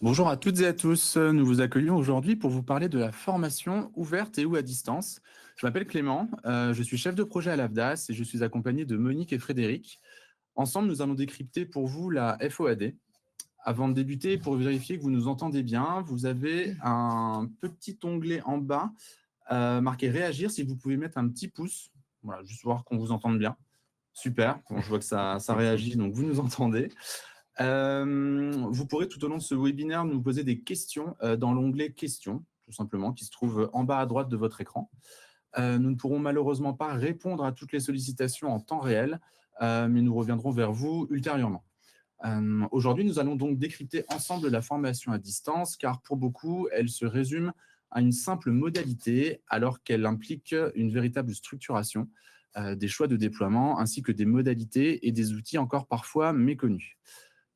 Bonjour à toutes et à tous. Nous vous accueillons aujourd'hui pour vous parler de la formation ouverte et ou à distance. Je m'appelle Clément, je suis chef de projet à l'AFDAS et je suis accompagné de Monique et Frédéric. Ensemble, nous allons décrypter pour vous la FOAD. Avant de débuter, pour vérifier que vous nous entendez bien, vous avez un petit onglet en bas marqué réagir. Si vous pouvez mettre un petit pouce, voilà, juste voir qu'on vous entende bien. Super, bon, je vois que ça réagit, donc vous nous entendez. Vous pourrez tout au long de ce webinaire nous poser des questions dans l'onglet questions, tout simplement, qui se trouve en bas à droite de votre écran. Nous ne pourrons malheureusement pas répondre à toutes les sollicitations en temps réel, mais nous reviendrons vers vous ultérieurement. Aujourd'hui, nous allons donc décrypter ensemble la formation à distance, car pour beaucoup, elle se résume à une simple modalité, alors qu'elle implique une véritable structuration, des choix de déploiement, ainsi que des modalités et des outils encore parfois méconnus.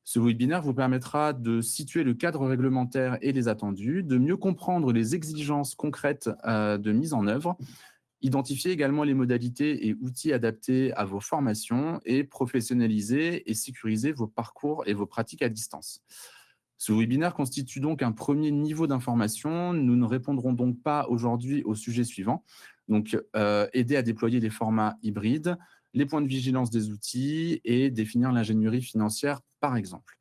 Ce webinaire vous permettra de situer le cadre réglementaire et les attendus, de mieux comprendre les exigences concrètes de mise en œuvre, identifier également les modalités et outils adaptés à vos formations et professionnaliser et sécuriser vos parcours et vos pratiques à distance. Ce webinaire constitue donc un premier niveau d'information. Nous ne répondrons donc pas aujourd'hui au sujet suivant. Donc, aider à déployer les formats hybrides, les points de vigilance des outils et définir l'ingénierie financière, par exemple.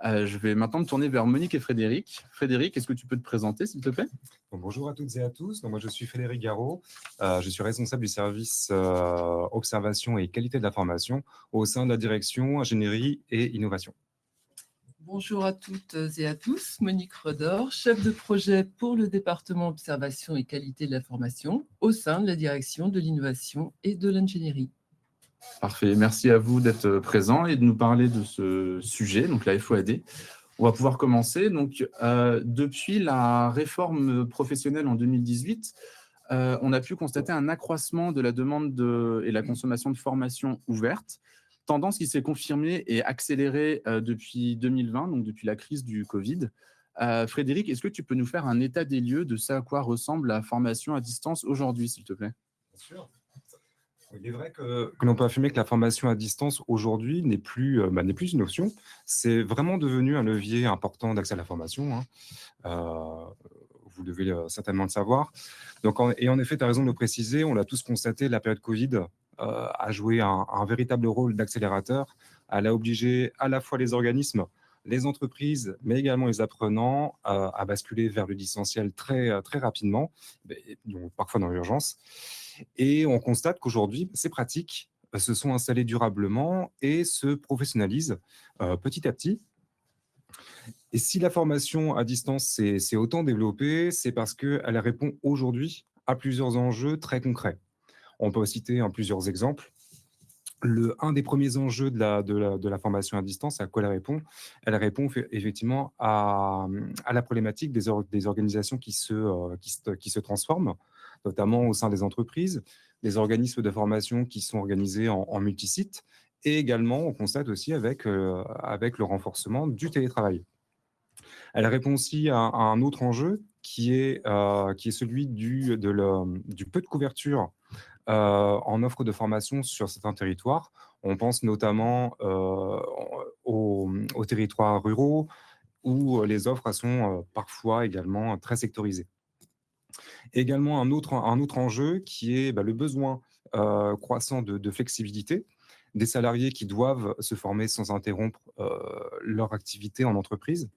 Je vais maintenant me tourner vers Monique et Frédéric. Frédéric, est-ce que tu peux te présenter, s'il te plaît? Bonjour à toutes et à tous. Moi, je suis Frédéric Garot. Je suis responsable du service observation et qualité de la formation au sein de la direction ingénierie et innovation. Bonjour à toutes et à tous, Monique Redor, chef de projet pour le département observation et qualité de la formation au sein de la direction de l'innovation et de l'ingénierie. Parfait, merci à vous d'être présent et de nous parler de ce sujet, donc la FOAD. On va pouvoir commencer. Donc, depuis la réforme professionnelle en 2018, on a pu constater un accroissement de la demande et la consommation de formations ouvertes, tendance qui s'est confirmée et accélérée depuis 2020, donc depuis la crise du Covid. Frédéric, est-ce que tu peux nous faire un état des lieux de ce à quoi ressemble la formation à distance aujourd'hui, s'il te plaît? Bien sûr. Il est vrai que l'on peut affirmer que la formation à distance aujourd'hui n'est plus une option. C'est vraiment devenu un levier important d'accès à la formation, hein. Vous devez certainement le savoir. Donc, en effet, tu as raison de le préciser, on l'a tous constaté, la période Covid a joué un véritable rôle d'accélérateur. Elle a obligé à la fois les organismes, les entreprises, mais également les apprenants à basculer vers le distanciel très rapidement, donc parfois dans l'urgence. Et on constate qu'aujourd'hui, ces pratiques se sont installées durablement et se professionnalisent petit à petit. Et si la formation à distance s'est autant développée, c'est parce qu'elle répond aujourd'hui à plusieurs enjeux très concrets. On peut citer plusieurs exemples. Un des premiers enjeux de la formation à distance, à quoi elle répond? Elle répond effectivement à la problématique des organisations qui se transforment, notamment au sein des entreprises, des organismes de formation qui sont organisés en multisites, et également, on constate aussi avec le renforcement du télétravail. Elle répond aussi à un autre enjeu qui est celui du peu de couverture en offre de formation sur certains territoires. On pense notamment aux territoires ruraux où les offres sont parfois également très sectorisées. Également un autre enjeu qui est le besoin croissant de flexibilité des salariés qui doivent se former sans interrompre leur activité en entreprise.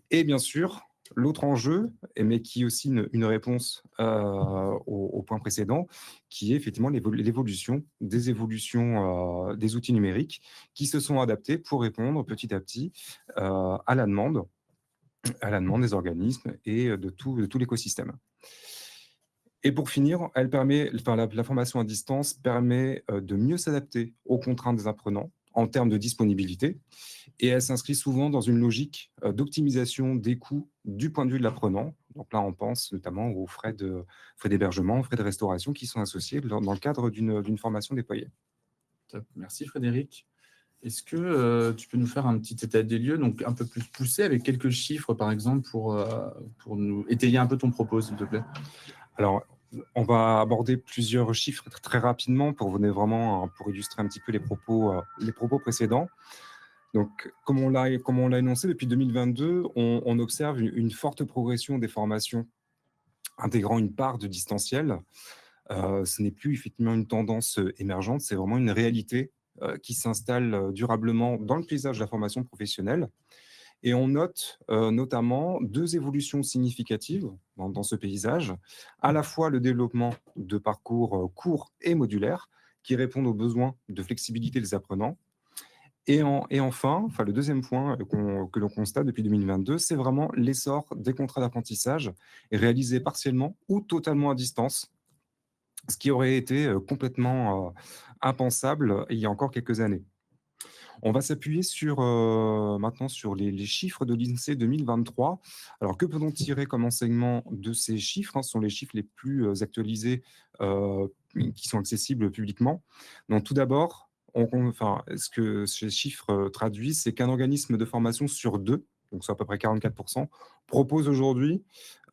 Et bien sûr, l'autre enjeu, mais qui est aussi une réponse au point précédent, qui est effectivement l'évolution des outils numériques qui se sont adaptés pour répondre petit à petit à la demande des organismes et de tout l'écosystème. Et pour finir, la formation à distance permet de mieux s'adapter aux contraintes des apprenants en termes de disponibilité, et elle s'inscrit souvent dans une logique d'optimisation des coûts du point de vue de l'apprenant. Donc là, on pense notamment aux frais d'hébergement, aux frais de restauration qui sont associés dans le cadre d'une formation déployée. Top. Merci Frédéric. Est-ce que tu peux nous faire un petit état des lieux, donc un peu plus poussé, avec quelques chiffres, par exemple, pour nous étayer un peu ton propos, s'il te plaît? Alors, on va aborder plusieurs chiffres très rapidement pour illustrer un petit peu les propos précédents. Donc, comme on l'a énoncé, depuis 2022, on observe une forte progression des formations intégrant une part de distanciel. Ce n'est plus effectivement une tendance émergente, c'est vraiment une réalité qui s'installe durablement dans le paysage de la formation professionnelle. Et on note notamment deux évolutions significatives dans ce paysage, à la fois le développement de parcours courts et modulaires qui répondent aux besoins de flexibilité des apprenants. Et enfin, le deuxième point que l'on constate depuis 2022, c'est vraiment l'essor des contrats d'apprentissage réalisés partiellement ou totalement à distance, ce qui aurait été complètement impensable il y a encore quelques années. On va s'appuyer maintenant sur les chiffres de l'INSEE 2023. Alors, que peut-on tirer comme enseignement de ces chiffres, hein? Ce sont les chiffres les plus actualisés qui sont accessibles publiquement. Donc, tout d'abord, ce que ces chiffres traduisent, c'est qu'un organisme de formation sur deux, donc c'est à peu près 44%, propose aujourd'hui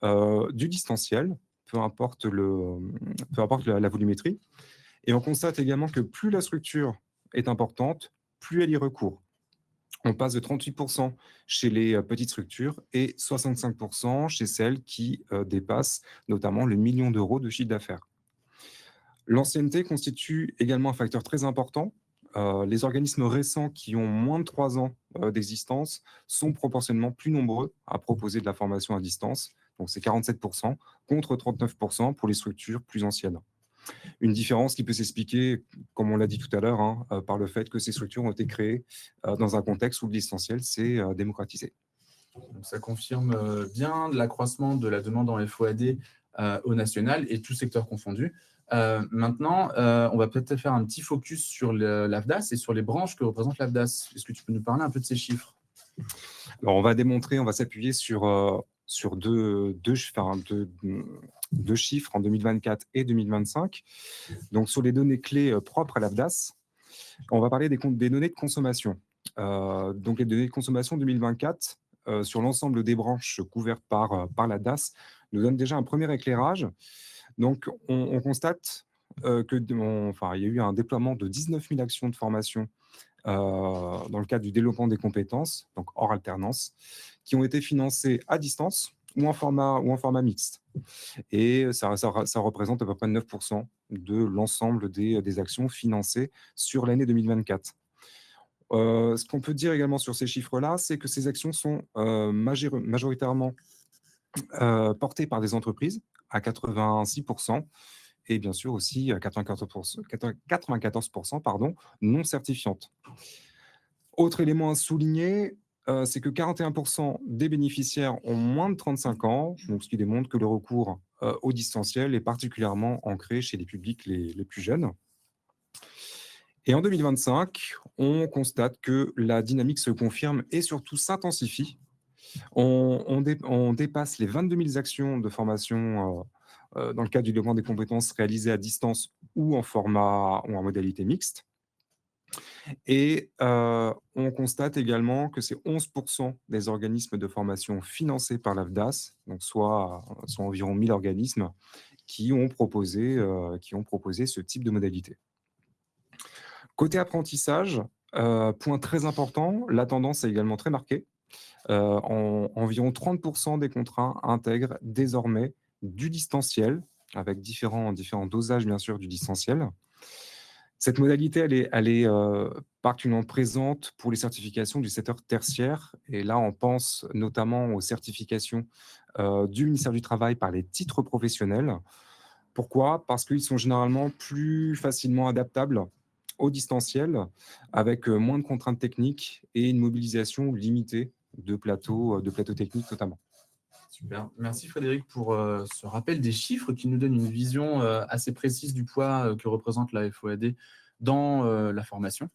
du distanciel, peu importe la volumétrie. Et on constate également que plus la structure est importante, plus elle y recourt. On passe de 38% chez les petites structures et 65% chez celles qui dépassent notamment le million d'euros de chiffre d'affaires. L'ancienneté constitue également un facteur très important. Les organismes récents qui ont moins de 3 ans d'existence sont proportionnellement plus nombreux à proposer de la formation à distance. Donc c'est 47% contre 39% pour les structures plus anciennes. Une différence qui peut s'expliquer, comme on l'a dit tout à l'heure, hein, par le fait que ces structures ont été créées dans un contexte où le distanciel s'est démocratisé. Donc, ça confirme bien l'accroissement de la demande en FOAD au national et tous secteurs confondus. Maintenant, on va peut-être faire un petit focus sur l'AFDAS et sur les branches que représente l'AFDAS. Est-ce que tu peux nous parler un peu de ces chiffres? Alors, on va s'appuyer sur deux chiffres en 2024 et 2025. Donc, sur les données clés propres à l'AFDAS, on va parler des données de consommation. Donc, les données de consommation 2024, sur l'ensemble des branches couvertes par l'AFDAS, nous donnent déjà un premier éclairage. Donc, on constate il y a eu un déploiement de 19 000 actions de formation dans le cadre du développement des compétences, donc hors alternance, qui ont été financées à distance ou en format mixte. Et ça représente à peu près 9% de l'ensemble des actions financées sur l'année 2024. Ce qu'on peut dire également sur ces chiffres-là, c'est que ces actions sont majoritairement portées par des entreprises à 86%, et bien sûr aussi 94% non certifiantes. Autre élément à souligner, c'est que 41% des bénéficiaires ont moins de 35 ans, donc ce qui démontre que le recours au distanciel est particulièrement ancré chez les publics les plus jeunes. Et en 2025, on constate que la dynamique se confirme et surtout s'intensifie. On dépasse les 22 000 actions de formation dans le cadre du développement des compétences réalisées à distance ou en modalité mixte. Et on constate également que c'est 11% des organismes de formation financés par l'AFDAS, donc soit environ 1000 organismes, qui ont proposé ce type de modalité. Côté apprentissage, point très important, la tendance est également très marquée. Environ 30% des contrats intègrent désormais du distanciel, avec différents dosages bien sûr du distanciel. Cette modalité, elle est particulièrement présente pour les certifications du secteur tertiaire. Et là, on pense notamment aux certifications du ministère du Travail par les titres professionnels. Pourquoi? Parce qu'ils sont généralement plus facilement adaptables au distanciel, avec moins de contraintes techniques et une mobilisation limitée de plateaux techniques notamment. Super. Merci Frédéric pour ce rappel des chiffres qui nous donne une vision assez précise du poids que représente la FOAD dans la formation.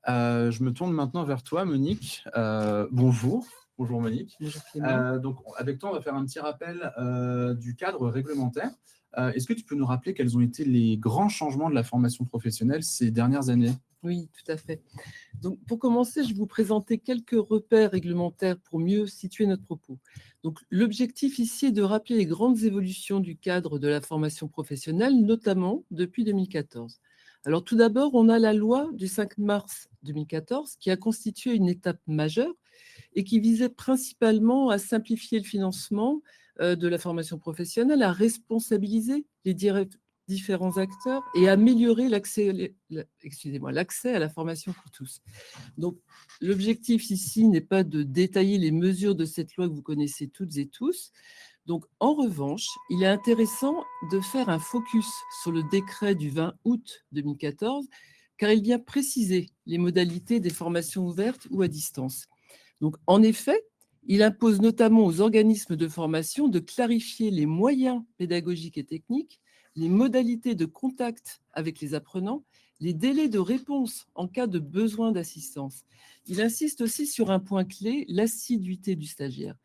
Je me tourne maintenant vers toi, Monique. Bonjour. Bonjour Monique. Bonjour Clément. Donc, avec toi, on va faire un petit rappel du cadre réglementaire. Est-ce que tu peux nous rappeler quels ont été les grands changements de la formation professionnelle ces dernières années? Oui, tout à fait. Donc, pour commencer, je vais vous présenter quelques repères réglementaires pour mieux situer notre propos. Donc, l'objectif ici est de rappeler les grandes évolutions du cadre de la formation professionnelle, notamment depuis 2014. Alors tout d'abord, on a la loi du 5 mars 2014 qui a constitué une étape majeure et qui visait principalement à simplifier le financement de la formation professionnelle, à responsabiliser les différents acteurs et à améliorer l'accès à la formation pour tous. Donc, l'objectif ici n'est pas de détailler les mesures de cette loi que vous connaissez toutes et tous. Donc, en revanche, il est intéressant de faire un focus sur le décret du 20 août 2014, car il vient préciser les modalités des formations ouvertes ou à distance. Donc, en effet, il impose notamment aux organismes de formation de clarifier les moyens pédagogiques et techniques, les modalités de contact avec les apprenants, les délais de réponse en cas de besoin d'assistance. Il insiste aussi sur un point clé, l'assiduité du stagiaire,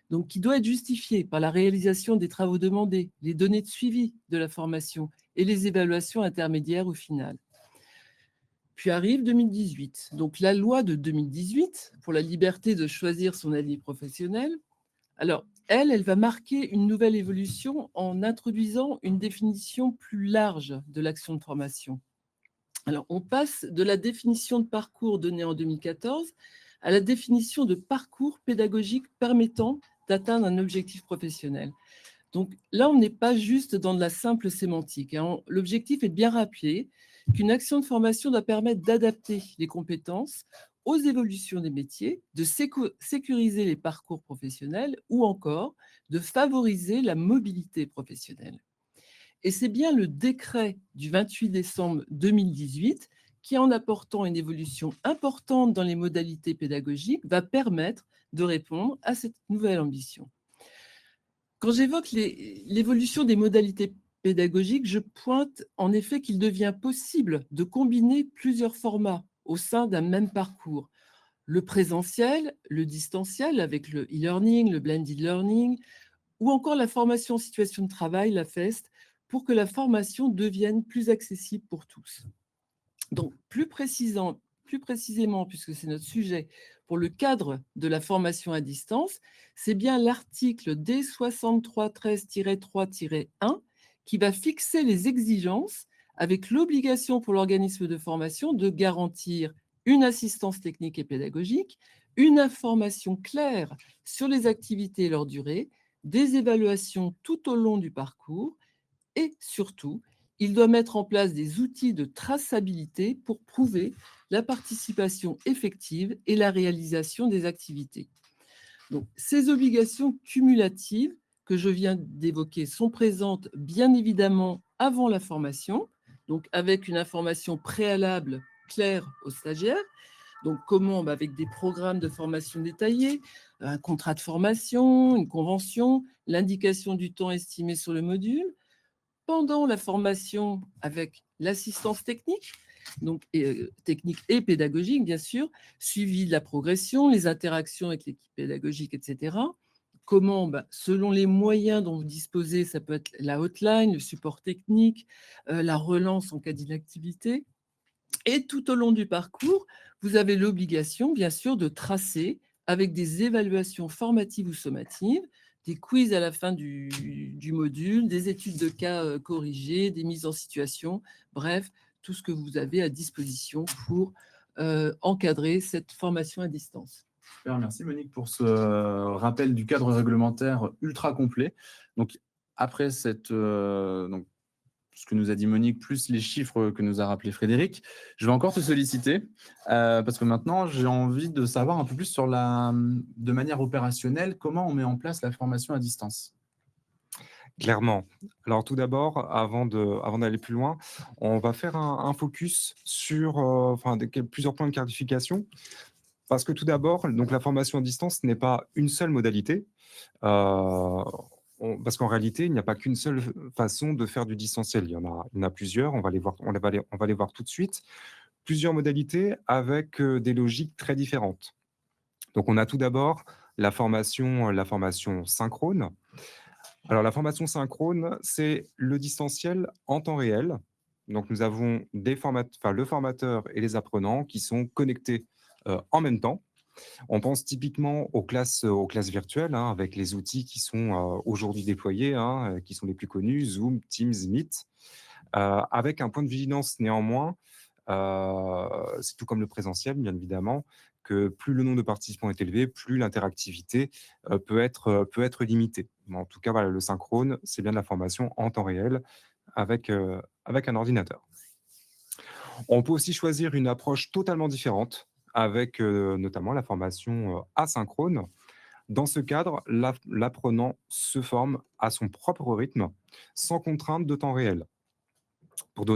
donc qui doit être justifiée par la réalisation des travaux demandés, les données de suivi de la formation et les évaluations intermédiaires ou finales. Puis arrive 2018. Donc la loi de 2018 pour la liberté de choisir son allié professionnel, alors elle va marquer une nouvelle évolution en introduisant une définition plus large de l'action de formation. Alors on passe de la définition de parcours donnée en 2014 à la définition de parcours pédagogique permettant d'atteindre un objectif professionnel. Donc là, on n'est pas juste dans de la simple sémantique, hein. L'objectif est de bien rappeler qu'une action de formation doit permettre d'adapter les compétences aux évolutions des métiers, de sécuriser les parcours professionnels ou encore de favoriser la mobilité professionnelle. Et c'est bien le décret du 28 décembre 2018 qui, en apportant une évolution importante dans les modalités pédagogiques, va permettre de répondre à cette nouvelle ambition. Quand j'évoque l'évolution des modalités pédagogiques, je pointe en effet qu'il devient possible de combiner plusieurs formats au sein d'un même parcours. Le présentiel, le distanciel avec le e-learning, le blended learning, ou encore la formation en situation de travail, la FEST, pour que la formation devienne plus accessible pour tous. Donc, plus précisément, puisque c'est notre sujet, pour le cadre de la formation à distance, c'est bien l'article D6313-3-1 qui va fixer les exigences avec l'obligation pour l'organisme de formation de garantir une assistance technique et pédagogique, une information claire sur les activités et leur durée, des évaluations tout au long du parcours et surtout, il doit mettre en place des outils de traçabilité pour prouver la participation effective et la réalisation des activités. Donc, ces obligations cumulatives que je viens d'évoquer sont présentes bien évidemment avant la formation, donc avec une information préalable claire aux stagiaires. Donc, comment? Avec des programmes de formation détaillés, un contrat de formation, une convention, l'indication du temps estimé sur le module, pendant la formation avec l'assistance technique, donc technique et pédagogique bien sûr, suivi de la progression, les interactions avec l'équipe pédagogique, etc. Comment? Selon les moyens dont vous disposez, ça peut être la hotline, le support technique, la relance en cas d'inactivité. Et tout au long du parcours, vous avez l'obligation, bien sûr, de tracer avec des évaluations formatives ou sommatives, des quiz à la fin du module, des études de cas corrigées, des mises en situation, bref, tout ce que vous avez à disposition pour encadrer cette formation à distance. Super, merci Monique pour ce rappel du cadre réglementaire ultra complet. Donc, après donc, ce que nous a dit Monique, plus les chiffres que nous a rappelé Frédéric, je vais encore te solliciter parce que maintenant, j'ai envie de savoir un peu plus sur de manière opérationnelle, comment on met en place la formation à distance. Clairement. Alors tout d'abord, avant d'aller plus loin, on va faire un focus sur plusieurs points de clarification. Parce que tout d'abord, donc la formation à distance n'est pas une seule modalité. Parce qu'en réalité, il n'y a pas qu'une seule façon de faire du distanciel. Il y en a plusieurs. On va les voir tout de suite. Plusieurs modalités avec des logiques très différentes. Donc, on a tout d'abord la formation synchrone. Alors, la formation synchrone, c'est le distanciel en temps réel. Donc, nous avons le formateur et les apprenants qui sont connectés en même temps. On pense typiquement aux classes virtuelles, hein, avec les outils qui sont aujourd'hui déployés, hein, qui sont les plus connus, Zoom, Teams, Meet, avec un point de vigilance néanmoins. C'est tout comme le présentiel, bien évidemment, que plus le nombre de participants est élevé, plus l'interactivité peut être limitée. Mais en tout cas, voilà, le synchrone, c'est bien de la formation en temps réel avec un ordinateur. On peut aussi choisir une approche totalement différente avec notamment la formation asynchrone. Dans ce cadre, l'apprenant se forme à son propre rythme, sans contrainte de temps réel. Pour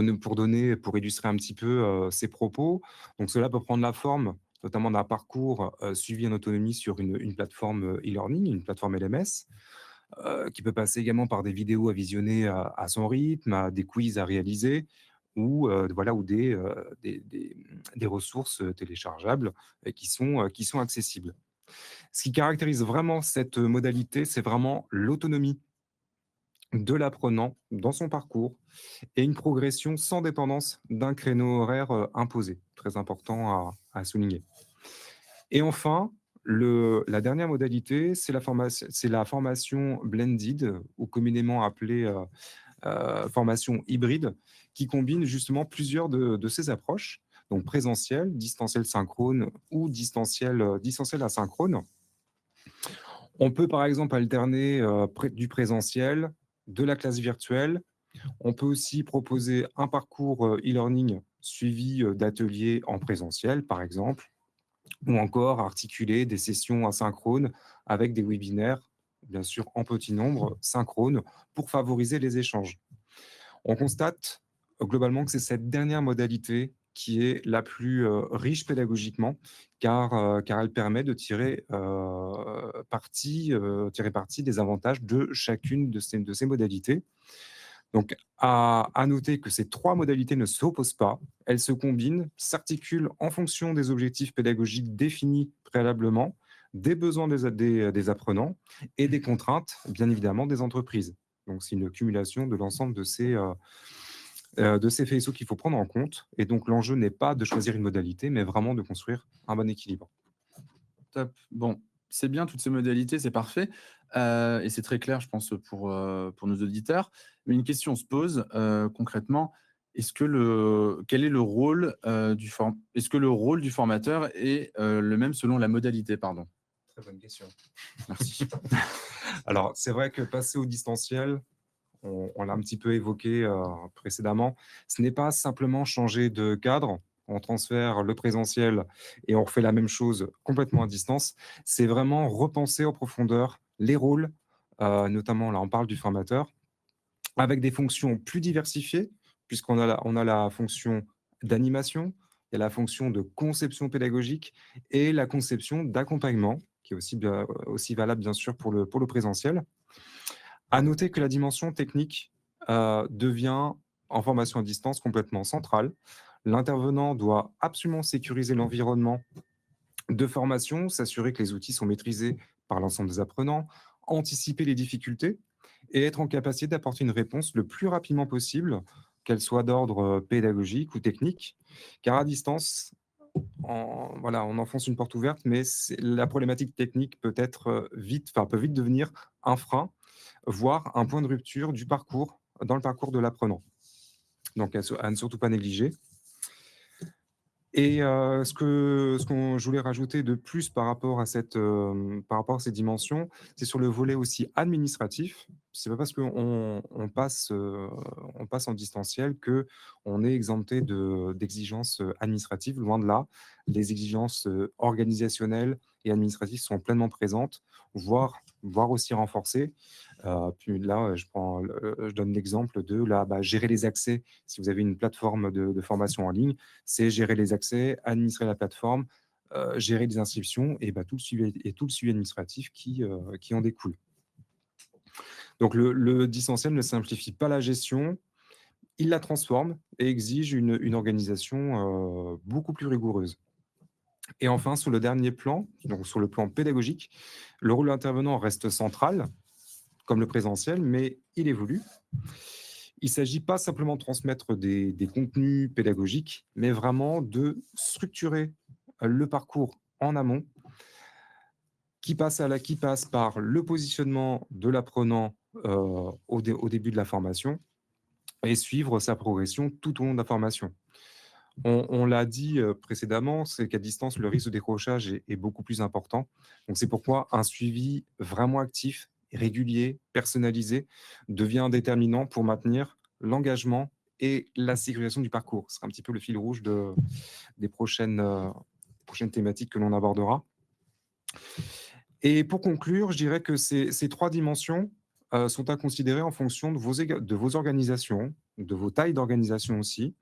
illustrer un petit peu ces propos, donc cela peut prendre la forme notamment d'un parcours suivi en autonomie sur une plateforme e-learning, une plateforme LMS, qui peut passer également par des vidéos à visionner à son rythme, à des quiz à réaliser ou voilà, ou des ressources téléchargeables qui sont accessibles. Ce qui caractérise vraiment cette modalité, c'est vraiment l'autonomie de l'apprenant dans son parcours et une progression sans dépendance d'un créneau horaire imposé. Très important à souligner. Et enfin, la dernière modalité, c'est la formation blended, ou communément appelée formation hybride, qui combine justement plusieurs de ces approches, donc présentiel, distanciel synchrone ou distanciel asynchrone. On peut par exemple alterner du présentiel, de la classe virtuelle. On peut aussi proposer un parcours e-learning suivi d'ateliers en présentiel, par exemple, ou encore articuler des sessions asynchrones avec des webinaires, bien sûr en petit nombre, synchrones, pour favoriser les échanges. On constate globalement que c'est cette dernière modalité qui est la plus riche pédagogiquement, car elle permet de tirer parti des avantages de chacune de ces modalités. Donc, à noter que ces trois modalités ne s'opposent pas, elles se combinent, s'articulent en fonction des objectifs pédagogiques définis préalablement, des besoins des apprenants et des contraintes, bien évidemment, des entreprises. Donc, c'est une cumulation de l'ensemble de ces faisceaux qu'il faut prendre en compte. Et donc, l'enjeu n'est pas de choisir une modalité, mais vraiment de construire un bon équilibre. Top. Bon, c'est bien toutes ces modalités, c'est parfait, et c'est très clair, je pense, pour nos auditeurs. Mais une question se pose, concrètement, quel est le rôle, est-ce que le rôle du formateur est, le même selon la modalité? Pardon. Très bonne question. Merci. Alors, c'est vrai que passer au distanciel, on l'a un petit peu évoqué précédemment, ce n'est pas simplement changer de cadre, on transfère le présentiel et on refait la même chose complètement à distance. C'est vraiment repenser en profondeur les rôles, notamment là on parle du formateur, avec des fonctions plus diversifiées, puisqu'on a la fonction d'animation, il y a la fonction de conception pédagogique et la conception d'accompagnement, qui est aussi valable bien sûr pour le présentiel. À noter que la dimension technique devient, en formation à distance, complètement centrale. L'intervenant doit absolument sécuriser l'environnement de formation, s'assurer que les outils sont maîtrisés par l'ensemble des apprenants, anticiper les difficultés et être en capacité d'apporter une réponse le plus rapidement possible, qu'elle soit d'ordre pédagogique ou technique, car à distance, voilà, on enfonce une porte ouverte, mais la problématique technique peut vite devenir un frein, voire un point de rupture dans le parcours de l'apprenant. Donc à ne surtout pas négliger. Et je voulais rajouter de plus par rapport à par rapport à ces dimensions, c'est sur le volet aussi administratif. C'est pas parce qu'on passe en distanciel qu'on est exempté d'exigences administratives, loin de là. Les exigences organisationnelles et administratives sont pleinement présentes, voire aussi renforcées. Puis là, je donne l'exemple de gérer les accès. Si vous avez une plateforme de formation en ligne, c'est gérer les accès, administrer la plateforme, gérer les inscriptions et tout le suivi administratif qui en découle. Donc le distanciel ne simplifie pas la gestion, il la transforme et exige une organisation beaucoup plus rigoureuse. Et enfin, sur le dernier plan, donc sur le plan pédagogique, le rôle de l'intervenant reste central, comme le présentiel, mais il évolue. Il ne s'agit pas simplement de transmettre des contenus pédagogiques, mais vraiment de structurer le parcours en amont qui passe par le positionnement de l'apprenant au début de la formation et suivre sa progression tout au long de la formation. On l'a dit précédemment, c'est qu'à distance, le risque de décrochage est beaucoup plus important. Donc c'est pourquoi un suivi vraiment actif, régulier, personnalisé devient déterminant pour maintenir l'engagement et la sécurisation du parcours. Ce sera un petit peu le fil rouge des prochaines thématiques que l'on abordera. Et pour conclure, je dirais que ces 3 dimensions sont à considérer en fonction de vos organisations, de vos tailles d'organisation aussi.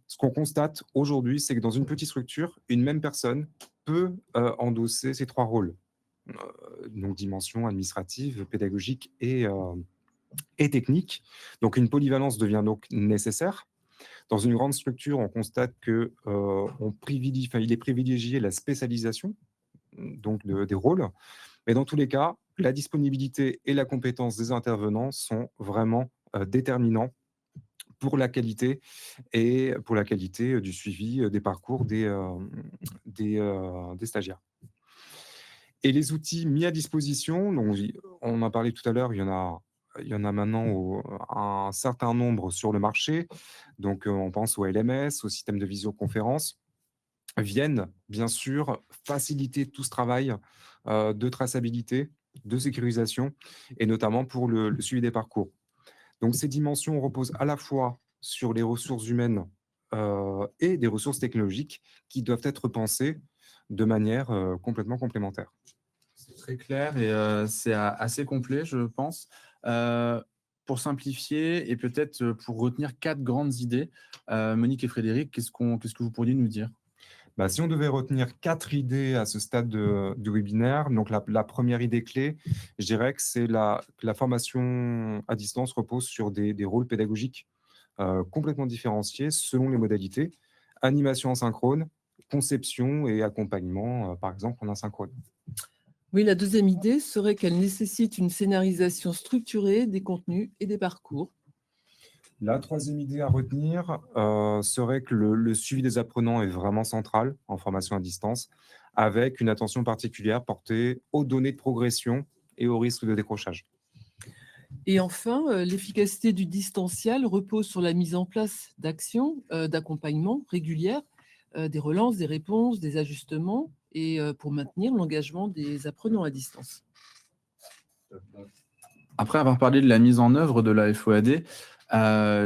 Ce qu'on constate aujourd'hui, c'est que dans une petite structure, une même personne peut endosser ces 3 rôles. Donc dimension administrative, pédagogique et technique. Donc une polyvalence devient donc nécessaire. Dans une grande structure, on constate que il est privilégié la spécialisation donc des rôles. Mais dans tous les cas, la disponibilité et la compétence des intervenants sont vraiment déterminants pour la qualité du suivi des parcours des stagiaires. Et les outils mis à disposition, donc on en parlait tout à l'heure, il y en a maintenant un certain nombre sur le marché. Donc on pense au LMS, au système de visioconférence, viennent bien sûr faciliter tout ce travail de traçabilité, de sécurisation et notamment pour le suivi des parcours. Donc ces dimensions reposent à la fois sur les ressources humaines et des ressources technologiques qui doivent être pensées de manière complètement complémentaire. C'est très clair et c'est assez complet, je pense. Pour simplifier et peut-être pour retenir 4 grandes idées, Monique et Frédéric, qu'est-ce que vous pourriez nous dire? Bah, si on devait retenir 4 idées à ce stade du webinaire, donc la première idée clé, je dirais que c'est que la formation à distance repose sur des rôles pédagogiques complètement différenciés selon les modalités. Animation en synchrone, conception et accompagnement, par exemple, en asynchrone. Oui, la deuxième idée serait qu'elle nécessite une scénarisation structurée des contenus et des parcours. La troisième idée à retenir serait que le suivi des apprenants est vraiment central en formation à distance, avec une attention particulière portée aux données de progression et au risque de décrochage. Et enfin, l'efficacité du distanciel repose sur la mise en place d'actions d'accompagnement régulières, des relances, des réponses, des ajustements, et pour maintenir l'engagement des apprenants à distance. Après avoir parlé de la mise en œuvre de la FOAD,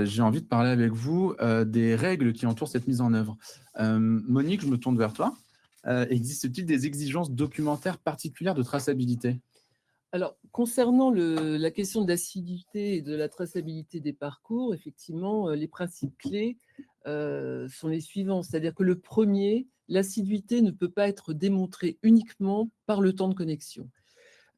j'ai envie de parler avec vous des règles qui entourent cette mise en œuvre. Monique, je me tourne vers toi. Existe-t-il des exigences documentaires particulières de traçabilité? Alors, concernant la question de l'assiduité et de la traçabilité des parcours, effectivement, les principes clés sont les suivants. C'est-à-dire que le premier, l'assiduité ne peut pas être démontrée uniquement par le temps de connexion.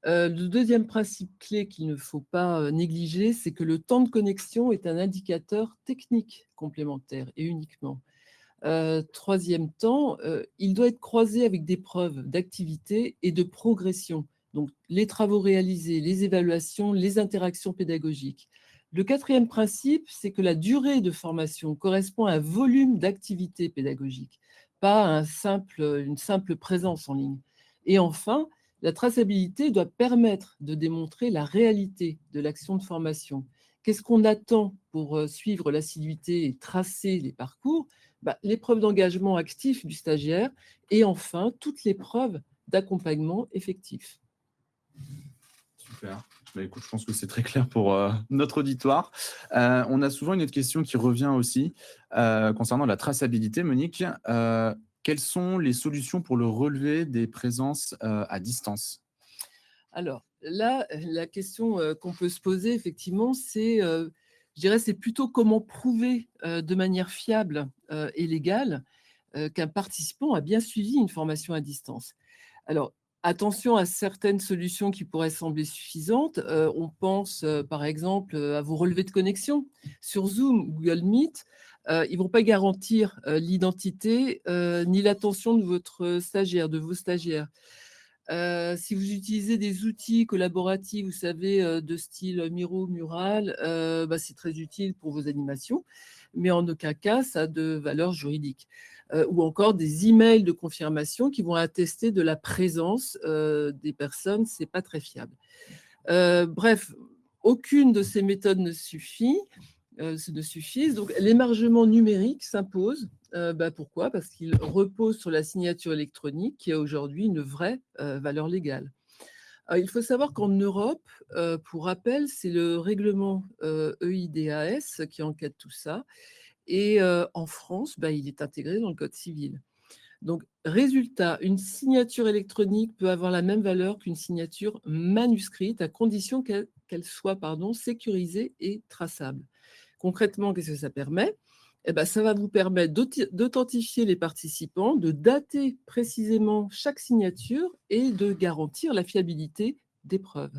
Le deuxième principe clé qu'il ne faut pas négliger, c'est que le temps de connexion est un indicateur technique complémentaire et uniquement. Troisième temps, il doit être croisé avec des preuves d'activité et de progression. Donc, les travaux réalisés, les évaluations, les interactions pédagogiques. Le quatrième principe, c'est que la durée de formation correspond à un volume d'activité pédagogique, pas à une simple présence en ligne. Et enfin, la traçabilité doit permettre de démontrer la réalité de l'action de formation. Qu'est-ce qu'on attend pour suivre l'assiduité et tracer les parcours? Les preuves d'engagement actif du stagiaire et enfin, toutes les preuves d'accompagnement effectif. Super. Écoute, je pense que c'est très clair pour notre auditoire. On a souvent une autre question qui revient aussi concernant la traçabilité, Monique. Quelles sont les solutions pour le relevé des présences à distance? Alors là, la question qu'on peut se poser effectivement, c'est, je dirais, c'est plutôt comment prouver de manière fiable et légale qu'un participant a bien suivi une formation à distance. Alors, attention à certaines solutions qui pourraient sembler suffisantes. On pense, par exemple, à vos relevés de connexion. Sur Zoom ou Google Meet, ils ne vont pas garantir l'identité ni l'attention de votre stagiaire, de vos stagiaires. Si vous utilisez des outils collaboratifs, vous savez, de style Miro, Mural, c'est très utile pour vos animations. mais en aucun cas ça a de valeur juridique. Ou encore des emails de confirmation qui vont attester de la présence des personnes, c'est pas très fiable. Bref, aucune de ces méthodes ne suffisent. Donc, l'émargement numérique s'impose. Pourquoi? Parce qu'il repose sur la signature électronique qui a aujourd'hui une vraie valeur légale. Il faut savoir qu'en Europe, pour rappel, c'est le règlement EIDAS qui enquête tout ça. Et en France, il est intégré dans le Code civil. Donc, résultat, une signature électronique peut avoir la même valeur qu'une signature manuscrite à condition qu'elle soit sécurisée et traçable. Concrètement, qu'est-ce que ça permet? Ça va vous permettre d'authentifier les participants, de dater précisément chaque signature et de garantir la fiabilité des preuves.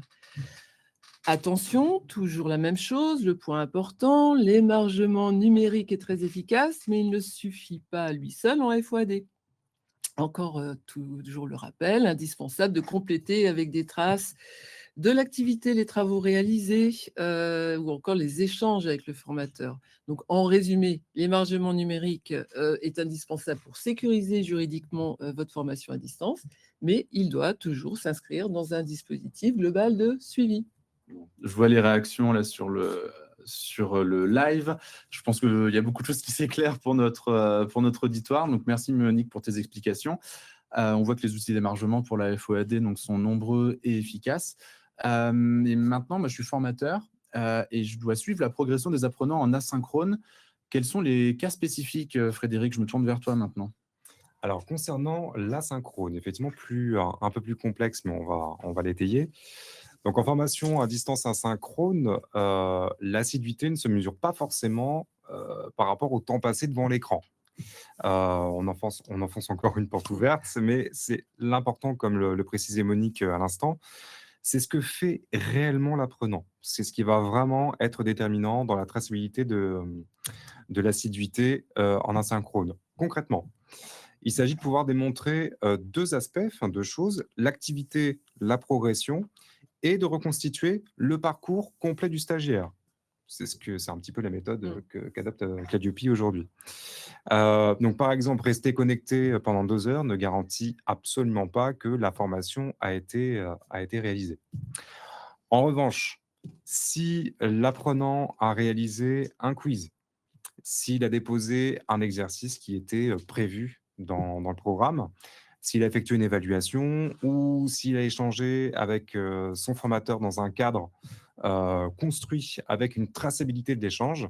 Attention, toujours la même chose, le point important, l'émargement numérique est très efficace, mais il ne suffit pas à lui seul en FOAD. Encore toujours le rappel, indispensable de compléter avec des traces de l'activité, les travaux réalisés ou encore les échanges avec le formateur. Donc, en résumé, l'émargement numérique est indispensable pour sécuriser juridiquement votre formation à distance, mais il doit toujours s'inscrire dans un dispositif global de suivi. Je vois les réactions là sur le live. Je pense qu'il y a beaucoup de choses qui s'éclairent pour notre auditoire. Donc, merci Monique pour tes explications. On voit que les outils d'émargement pour la FOAD donc, sont nombreux et efficaces. Et maintenant, moi, je suis formateur et je dois suivre la progression des apprenants en asynchrone. Quels sont les cas spécifiques, Frédéric? Je me tourne vers toi maintenant. Alors, concernant l'asynchrone, effectivement, un peu plus complexe, mais on va l'étayer. Donc, en formation à distance asynchrone, l'assiduité ne se mesure pas forcément par rapport au temps passé devant l'écran. On enfonce encore une porte ouverte, mais c'est l'important, comme le précisait Monique à l'instant, c'est ce que fait réellement l'apprenant. C'est ce qui va vraiment être déterminant dans la traçabilité de l'assiduité en asynchrone. Concrètement, il s'agit de pouvoir démontrer deux aspects, deux choses, l'activité, la progression, et de reconstituer le parcours complet du stagiaire. C'est un petit peu la méthode qu'adopte Calliope aujourd'hui. Donc, par exemple, rester connecté pendant 2 heures ne garantit absolument pas que la formation a été réalisée. En revanche, si l'apprenant a réalisé un quiz, s'il a déposé un exercice qui était prévu dans le programme, s'il a effectué une évaluation ou s'il a échangé avec son formateur dans un cadre construit avec une traçabilité de l'échange,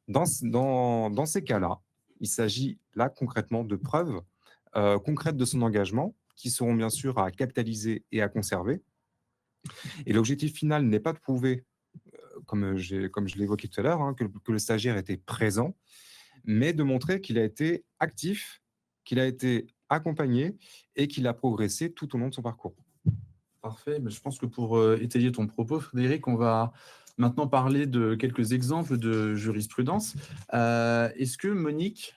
dans ces cas-là, il s'agit là concrètement de preuves concrètes de son engagement qui seront bien sûr à capitaliser et à conserver. Et l'objectif final n'est pas de prouver, comme je l'évoquais tout à l'heure, que le stagiaire était présent, mais de montrer qu'il a été actif, qu'il a été accompagné et qu'il a progressé tout au long de son parcours. Parfait. Je pense que pour étayer ton propos, Frédéric, on va maintenant parler de quelques exemples de jurisprudence. Est-ce que, Monique,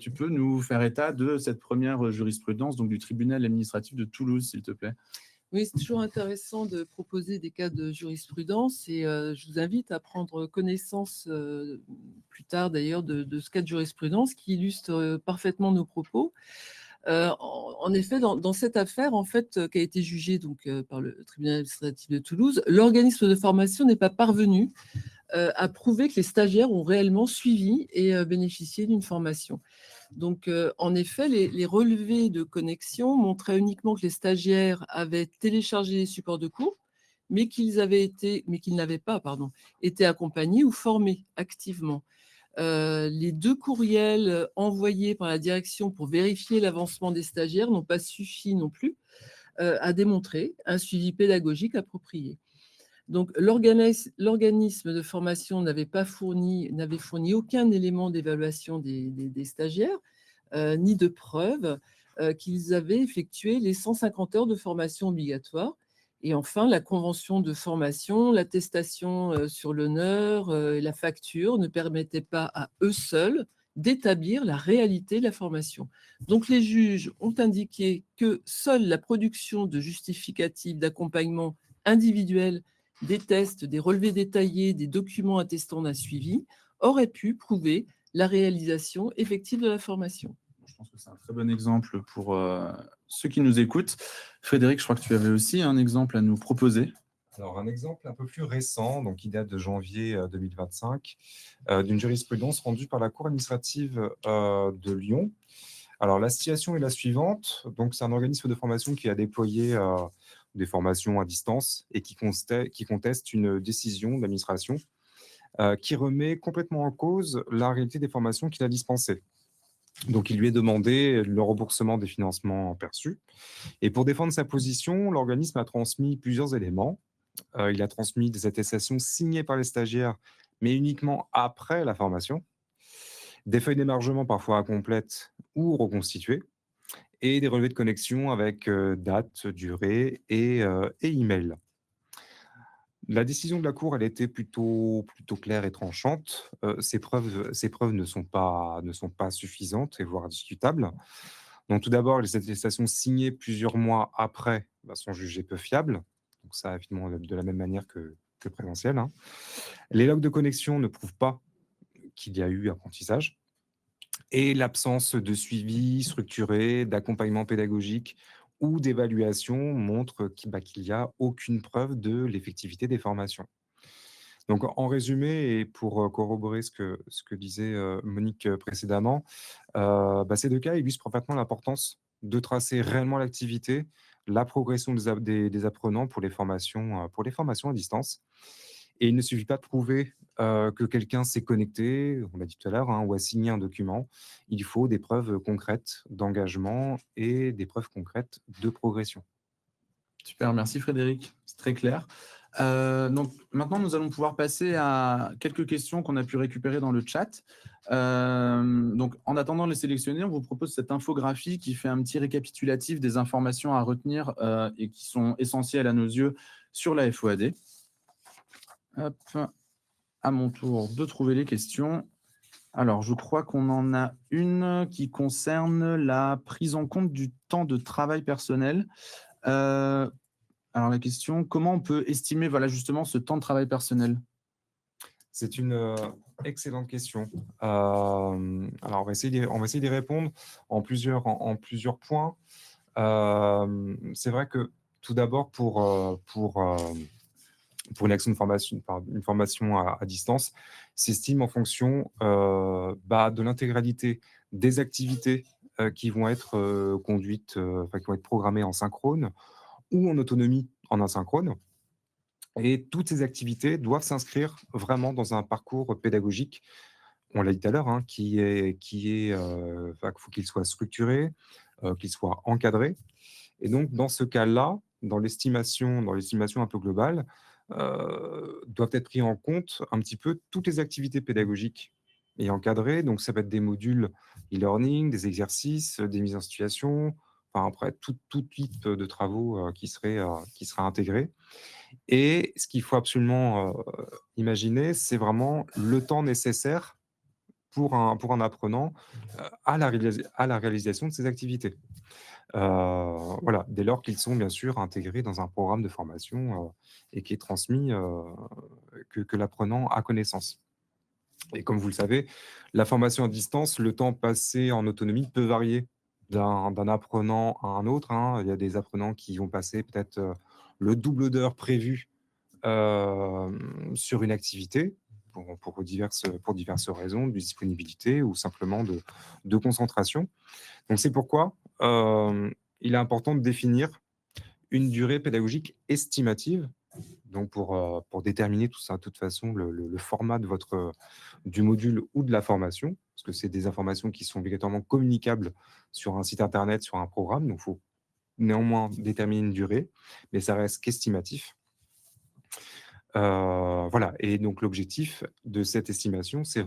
tu peux nous faire état de cette première jurisprudence donc du tribunal administratif de Toulouse, s'il te plaît? Oui, c'est toujours intéressant de proposer des cas de jurisprudence et je vous invite à prendre connaissance plus tard d'ailleurs de ce cas de jurisprudence qui illustre parfaitement nos propos. En effet, dans cette affaire en fait, qui a été jugée donc, par le tribunal administratif de Toulouse, l'organisme de formation n'est pas parvenu à prouver que les stagiaires ont réellement suivi et bénéficié d'une formation. Donc, en effet, les relevés de connexion montraient uniquement que les stagiaires avaient téléchargé les supports de cours, mais qu'ils n'avaient pas été accompagnés ou formés activement. Les 2 courriels envoyés par la direction pour vérifier l'avancement des stagiaires n'ont pas suffi non plus à démontrer un suivi pédagogique approprié. Donc, l'organisme de formation n'avait fourni aucun élément d'évaluation des stagiaires, ni de preuve qu'ils avaient effectué les 150 heures de formation obligatoire. Et enfin, la convention de formation, l'attestation sur l'honneur et la facture ne permettaient pas à eux seuls d'établir la réalité de la formation. Donc, les juges ont indiqué que seule la production de justificatifs d'accompagnement individuel, des tests, des relevés détaillés, des documents attestant d'un suivi, aurait pu prouver la réalisation effective de la formation. Je pense que c'est un très bon exemple pour ceux qui nous écoutent. Frédéric, je crois que tu avais aussi un exemple à nous proposer. Alors, un exemple un peu plus récent, donc qui date de janvier 2025, d'une jurisprudence rendue par la Cour administrative de Lyon. Alors, la situation est la suivante. Donc, c'est un organisme de formation qui a déployé des formations à distance et qui conteste une décision de l'administration qui remet complètement en cause la réalité des formations qu'il a dispensées. Donc, il lui est demandé le remboursement des financements perçus. Et pour défendre sa position, l'organisme a transmis plusieurs éléments. Il a transmis des attestations signées par les stagiaires, mais uniquement après la formation, des feuilles d'émargement parfois incomplètes ou reconstituées, et des relevés de connexion avec date, durée et email. La décision de la Cour, elle était plutôt claire et tranchante. Ces preuves ne sont pas suffisantes et voire discutables. Donc tout d'abord, les attestations signées plusieurs mois après sont jugées peu fiables. Donc ça, évidemment, de la même manière que présentiel, hein. Les logs de connexion ne prouvent pas qu'il y a eu apprentissage. Et l'absence de suivi structuré, d'accompagnement pédagogique ou d'évaluation montre qu'il n'y a aucune preuve de l'effectivité des formations. Donc, en résumé, et pour corroborer ce que disait Monique précédemment, ces deux cas illustrent parfaitement l'importance de tracer réellement l'activité, la progression des apprenants pour les formations à distance. Et il ne suffit pas de prouver que quelqu'un s'est connecté, on l'a dit tout à l'heure, hein, ou a signé un document. Il faut des preuves concrètes d'engagement et des preuves concrètes de progression. Super, merci Frédéric, c'est très clair. Donc maintenant, nous allons pouvoir passer à quelques questions qu'on a pu récupérer dans le chat. Donc en attendant de les sélectionner, on vous propose cette infographie qui fait un petit récapitulatif des informations à retenir et qui sont essentielles à nos yeux sur la FOAD. Hop, à mon tour de trouver les questions. Alors, je crois qu'on en a une qui concerne la prise en compte du temps de travail personnel. Alors la question, comment on peut estimer justement ce temps de travail personnel? C'est une excellente question. Alors, on va essayer d'y répondre en plusieurs points. C'est vrai que tout d'abord, pour une action de formation, une formation à distance, s'estime en fonction de l'intégralité des activités qui vont être conduites, qui vont être programmées en synchrone ou en autonomie en asynchrone. Et toutes ces activités doivent s'inscrire vraiment dans un parcours pédagogique, on l'a dit tout à l'heure, hein, faut qu'il soit structuré, qu'il soit encadré. Et donc, dans ce cas-là, dans l'estimation un peu globale, doivent être pris en compte un petit peu toutes les activités pédagogiques et encadrées. Donc, ça va être des modules e-learning, des exercices, des mises en situation, enfin, après, tout type de travaux qui seraient intégrés. Et ce qu'il faut absolument imaginer, c'est vraiment le temps nécessaire pour un apprenant à la réalisation de ces activités. Voilà, dès lors qu'ils sont bien sûr intégrés dans un programme de formation et qui est transmis, que l'apprenant a connaissance. Et comme vous le savez, la formation à distance, le temps passé en autonomie peut varier d'un apprenant à un autre, hein. Il y a des apprenants qui vont passer peut-être le double d'heures prévues sur une activité pour diverses raisons, de disponibilité ou simplement de concentration. Donc c'est pourquoi il est important de définir une durée pédagogique estimative, donc pour déterminer tout ça, de toute façon, le format du module ou de la formation, parce que c'est des informations qui sont obligatoirement communicables sur un site internet, sur un programme, donc il faut néanmoins déterminer une durée, mais ça reste qu'estimatif. Voilà, et donc l'objectif de cette estimation, c'est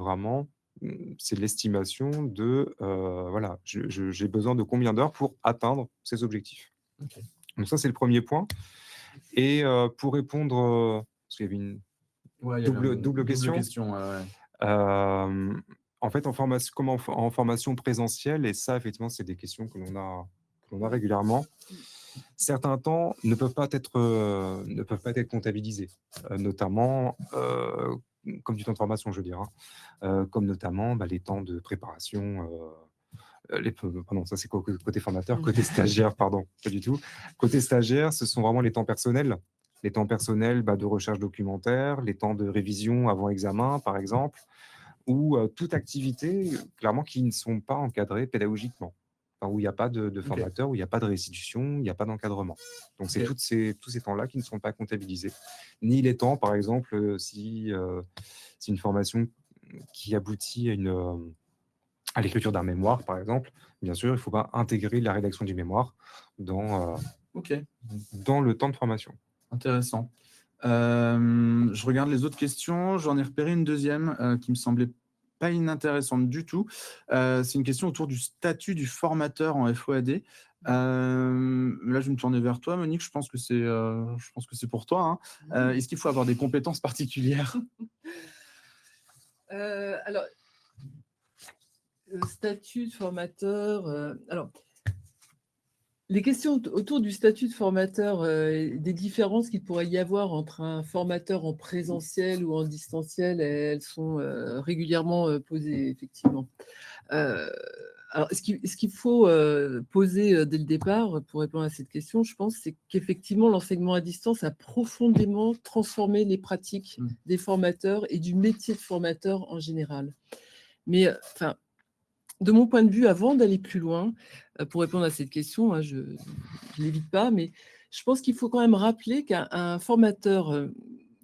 l'estimation de, voilà, j'ai besoin de combien d'heures pour atteindre ces objectifs. OK. Donc ça, c'est le premier point. Et pour répondre, parce qu'il y avait une Ouais, il y avait double une double question. question, ouais, ouais. En fait, en formation présentielle, et ça, effectivement, c'est des questions que l'on a régulièrement. Certains temps ne peuvent pas être comptabilisés, notamment comme du temps de formation, je veux dire, hein, comme notamment les temps de préparation. Pardon, ça c'est côté formateur, côté stagiaire, pardon, pas du tout. Côté stagiaire, ce sont vraiment les temps personnels. Les temps personnels de recherche documentaire, les temps de révision avant examen, par exemple, ou toute activité, clairement, qui ne sont pas encadrées pédagogiquement. Enfin, où il n'y a pas de Ok. formateur, où il n'y a pas de restitution, il n'y a pas d'encadrement. Donc, c'est Ok. tous ces temps-là qui ne sont pas comptabilisés. Ni les temps, par exemple, si une formation qui aboutit à l'écriture d'un mémoire, par exemple, bien sûr, il ne faut pas intégrer la rédaction du mémoire Ok, dans le temps de formation. intéressant. Je regarde les autres questions. J'en ai repéré une deuxième qui me semblait pas inintéressante du tout. C'est une question autour du statut du formateur en FOAD. Là, je vais me tourner vers toi, Monique. Je pense que c'est pour toi, hein. Est-ce qu'il faut avoir des compétences particulières? Alors, le statut de formateur, alors, les questions autour du statut de formateur, des différences qu'il pourrait y avoir entre un formateur en présentiel ou en distanciel, elles sont régulièrement posées, effectivement. Alors, ce qu'il faut poser dès le départ pour répondre à cette question, je pense, c'est qu'effectivement, l'enseignement à distance a profondément transformé les pratiques des formateurs et du métier de formateur en général. Mais, enfin, de mon point de vue, avant d'aller plus loin, pour répondre à cette question, hein, je ne l'évite pas, mais je pense qu'il faut quand même rappeler qu'un formateur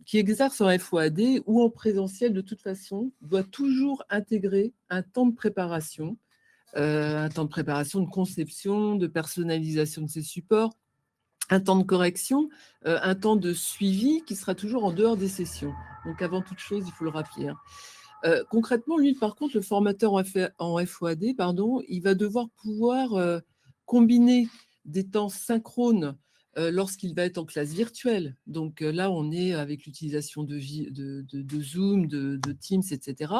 qui exerce en FOAD ou en présentiel, de toute façon, doit toujours intégrer un temps de préparation, de conception, de personnalisation de ses supports, un temps de correction, un temps de suivi qui sera toujours en dehors des sessions. Donc, avant toute chose, il faut le rappeler, hein. Concrètement, lui, par contre, le formateur en FOAD, il va devoir pouvoir combiner des temps synchrones lorsqu'il va être en classe virtuelle. Donc là, on est avec l'utilisation de Zoom, de Teams, etc.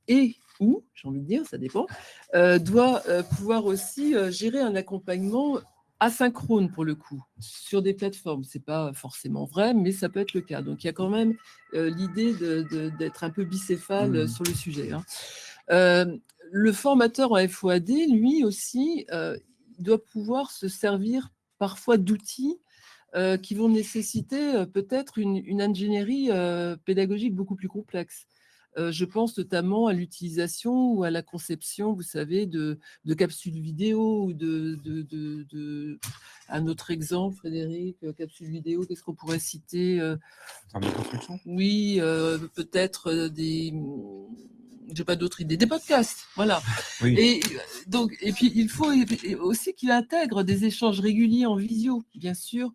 Et ou, j'ai envie de dire, ça dépend, doit pouvoir aussi gérer un accompagnement asynchrone pour le coup, sur des plateformes. Ce n'est pas forcément vrai, mais ça peut être le cas. Donc il y a quand même l'idée d'être un peu bicéphale sur le sujet, hein. Le formateur en FOAD, lui aussi, doit pouvoir se servir parfois d'outils qui vont nécessiter peut-être une ingénierie pédagogique beaucoup plus complexe. Je pense notamment à l'utilisation ou à la conception, vous savez, de capsules vidéo ou un autre exemple, Frédéric, capsules vidéo, qu'est-ce qu'on pourrait citer En termes de construction. Oui, peut-être j'ai pas d'autres idées, des podcasts, voilà. Oui. Et donc, et puis il faut aussi qu'il intègre des échanges réguliers en visio, bien sûr,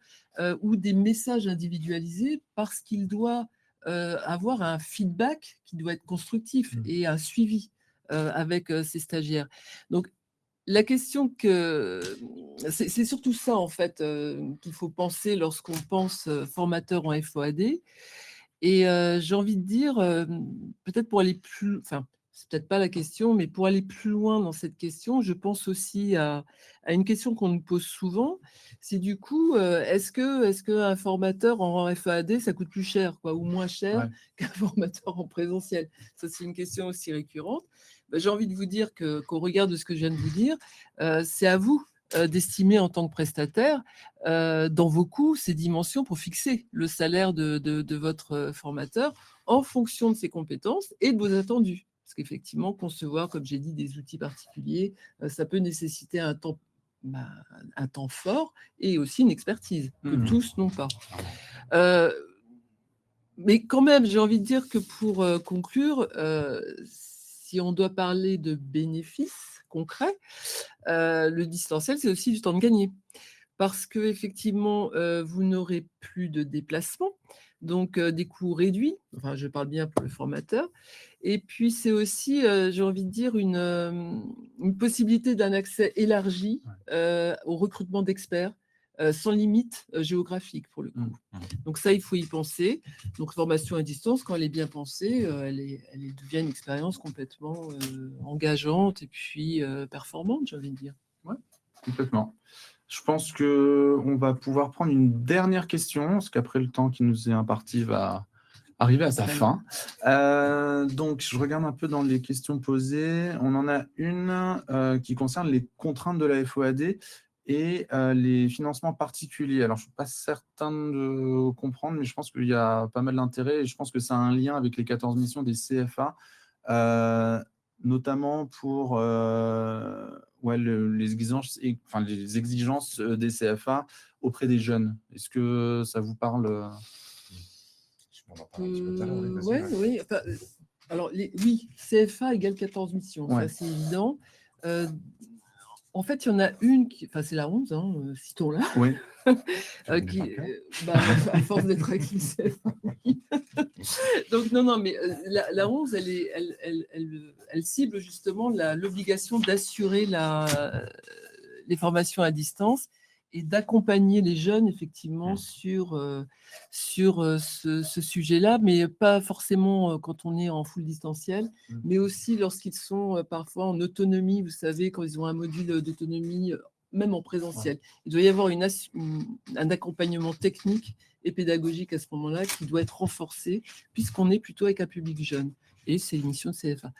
ou des messages individualisés, parce qu'il doit avoir un feedback qui doit être constructif et un suivi avec ses stagiaires. Donc, la question c'est surtout ça en fait qu'il faut penser lorsqu'on pense formateur en FOAD. Et j'ai envie de dire, peut-être pour aller plus, enfin, c'est peut-être pas la question, mais pour aller plus loin dans cette question, je pense aussi à une question qu'on nous pose souvent. C'est du coup, est-ce qu'un formateur en FAD, ça coûte plus cher, quoi, ou moins cher qu'un formateur en présentiel? Ça, c'est une question aussi récurrente. J'ai envie de vous dire qu'au regard de ce que je viens de vous dire, c'est à vous d'estimer en tant que prestataire dans vos coûts ces dimensions pour fixer le salaire de votre formateur en fonction de ses compétences et de vos attendus. Parce qu'effectivement, concevoir, comme j'ai dit, des outils particuliers, ça peut nécessiter un temps fort et aussi une expertise que tous n'ont pas. Mais quand même, j'ai envie de dire que pour conclure, si on doit parler de bénéfices concrets, le distanciel, c'est aussi du temps de gagner. Parce qu'effectivement, vous n'aurez plus de déplacement, donc des coûts réduits, enfin je parle bien pour le formateur. Et puis c'est aussi, j'ai envie de dire, une possibilité d'un accès élargi au recrutement d'experts, sans limite géographique pour le coup. Donc ça, il faut y penser. Donc formation à distance, quand elle est bien pensée, elle devient une expérience complètement engageante et puis performante, j'ai envie de dire. Ouais, complètement. Je pense qu'on va pouvoir prendre une dernière question, parce qu'après le temps qui nous est imparti va arriver à sa Très fin. Donc, je regarde un peu dans les questions posées. On en a une qui concerne les contraintes de la FOAD et les financements particuliers. Alors, je ne suis pas certain de comprendre, mais je pense qu'il y a pas mal d'intérêt et je pense que ça a un lien avec les 14 missions des CFA, notamment pour ouais, les exigences des CFA auprès des jeunes. Est-ce que ça vous parle On en parle un petit peu tout à l'heure, oui, vas-y, Ouais, ouais. oui. Enfin, alors, oui, CFA égale 14 missions, Ouais. ça c'est évident. En fait, il y en a une qui, enfin c'est la 11, hein, citons-la, Oui. qui, à force d'être avec les CFA, oui. Donc non, mais la 11, elle cible justement l'obligation d'assurer les formations à distance et d'accompagner les jeunes effectivement sur ce sujet-là, mais pas forcément quand on est en full distanciel, mais aussi lorsqu'ils sont parfois en autonomie, vous savez, quand ils ont un module d'autonomie, même en présentiel. Il doit y avoir un accompagnement technique et pédagogique à ce moment-là qui doit être renforcé puisqu'on est plutôt avec un public jeune. Et c'est une mission de CFA.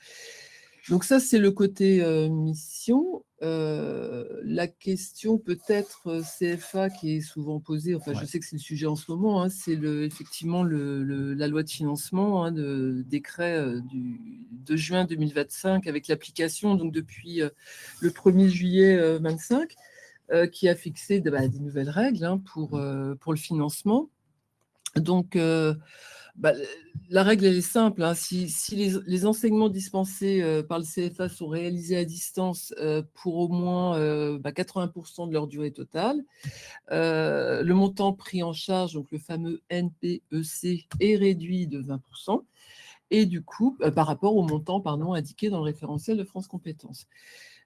Donc ça, c'est le côté mission. La question peut-être CFA qui est souvent posée, enfin je sais que c'est le sujet en ce moment, hein, c'est effectivement la loi de financement, hein, de décret de juin 2025 avec l'application donc depuis le 1er juillet 25 qui a fixé des nouvelles règles, hein, pour le financement. Donc, la règle, elle est simple, hein. Si les enseignements dispensés par le CFA sont réalisés à distance pour au moins 80% de leur durée totale, le montant pris en charge, donc le fameux NPEC, est réduit de 20%. Et du coup, par rapport au montant indiqué dans le référentiel de France Compétences.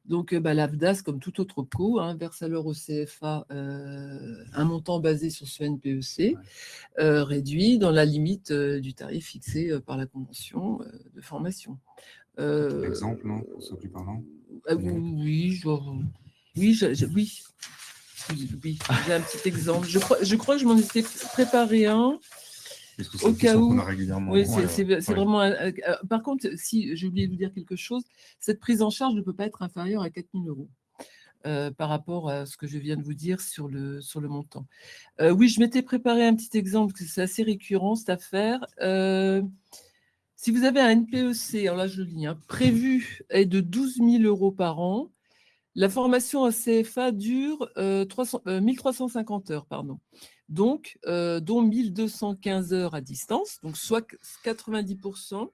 Donc, l'AFDAS, comme tout autre co, hein, verse alors au CFA un montant basé sur ce NPEC, réduit dans la limite du tarif fixé par la convention de formation. Exemple, non, pour ceux qui parlent. Oui, oui, j'ai un petit exemple. Je crois que je m'en étais préparé un. Au cas où, on a régulièrement. Oui, c'est vraiment. Par contre, si j'ai oublié de vous dire quelque chose, cette prise en charge ne peut pas être inférieure à 4 000 euros par rapport à ce que je viens de vous dire sur le montant. Oui, je m'étais préparé un petit exemple, parce que c'est assez récurrent cette affaire. Si vous avez un NPEC, alors là je le lis, hein, prévu est de 12 000 euros par an, la formation à CFA dure 1350 heures, pardon. Donc, dont 1215 heures à distance, donc soit 90%.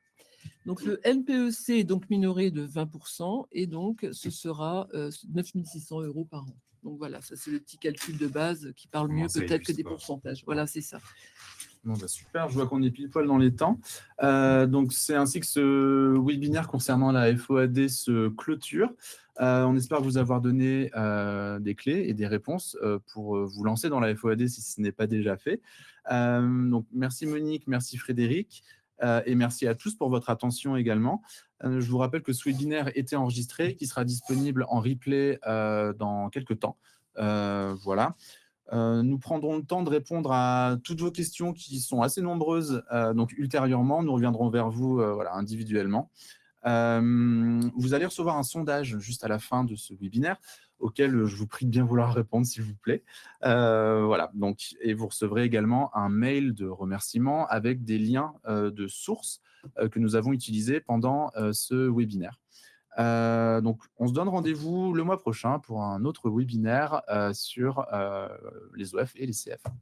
Donc, le NPEC est donc minoré de 20%, et donc ce sera 9 600 euros par an. Donc voilà, ça c'est le petit calcul de base qui parle mieux peut-être que des pourcentages. Voilà, c'est ça. Bon, super, je vois qu'on est pile poil dans les temps. Donc, c'est ainsi que ce webinaire concernant la FOAD se clôture. On espère vous avoir donné des clés et des réponses pour vous lancer dans la FOAD si ce n'est pas déjà fait. Donc, merci Monique, merci Frédéric et merci à tous pour votre attention également. Je vous rappelle que ce webinaire était enregistré, qui sera disponible en replay dans quelques temps. Voilà. Nous prendrons le temps de répondre à toutes vos questions qui sont assez nombreuses. Donc, ultérieurement, nous reviendrons vers vous individuellement. Vous allez recevoir un sondage juste à la fin de ce webinaire auquel je vous prie de bien vouloir répondre, s'il vous plaît. Voilà. Donc, et vous recevrez également un mail de remerciement avec des liens de sources que nous avons utilisés pendant ce webinaire. Donc, on se donne rendez-vous le mois prochain pour un autre webinaire sur les OF et les CFA.